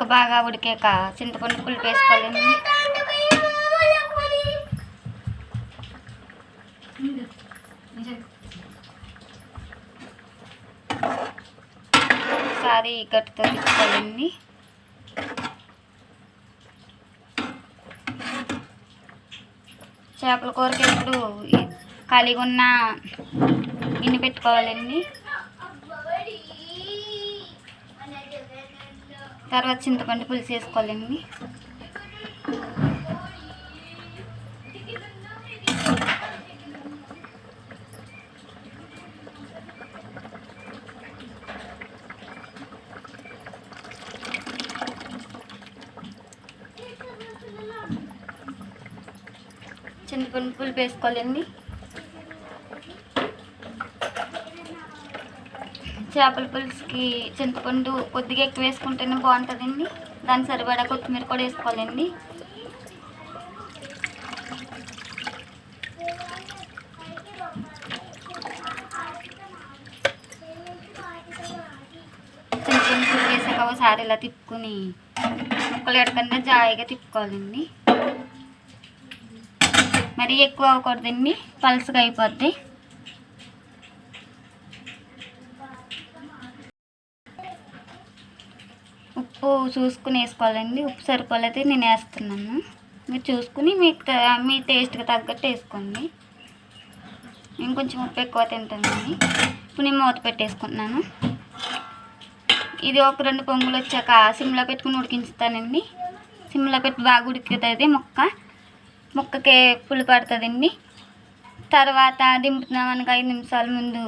ముక్క బాగా ఉడికాక చింతపండు పులుపు వేసుకోవాలండి. ఒకసారి గట్టితో తిప్పుకోవాలండి. చేపల కూరకి ఇప్పుడు ఖాళీగా ఉన్న గిన్నె పెట్టుకోవాలండి. తర్వాత చింతపండు పులుసు వేసుకోవాలండి. చింతపండు పులుపు వేసుకోవాలండి. చేపల పులుసుకి చింతపండు కొద్దిగా ఎక్కువ వేసుకుంటేనే బాగుంటుందండి. దాని సరిపడా కొత్తిమీర కూడా వేసుకోవాలండి. చింతపండు పులుసు వేసాక ఒకసారి ఇలా తిప్పుకొని ముక్కలు ఎడకుండా జాయిగా తిప్పుకోవాలండి. మరీ ఎక్కువ అవ్వకూడదండి, పలుసుగా అయిపోద్ది. ఉప్పు చూసుకుని వేసుకోవాలండి. ఉప్పు సరిపోలేదు నేను వేస్తున్నాను. మీరు చూసుకుని మీ టేస్ట్కి తగ్గట్టు వేసుకోండి. నేను కొంచెం ఉప్పు ఎక్కువ తింటానండి. ఇప్పుడు నేను మూత పెట్టేసుకుంటున్నాను. ఇది ఒక 2 పొంగులు వచ్చాక సిమ్లో పెట్టుకుని ఉడికించుతానండి. సిమ్లో పెట్టి బాగా ఉడుకుతుంది. ముక్కకి పులుపు పడుతుందండి. తర్వాత దింపుతున్నామనక 5 నిమిషాల ముందు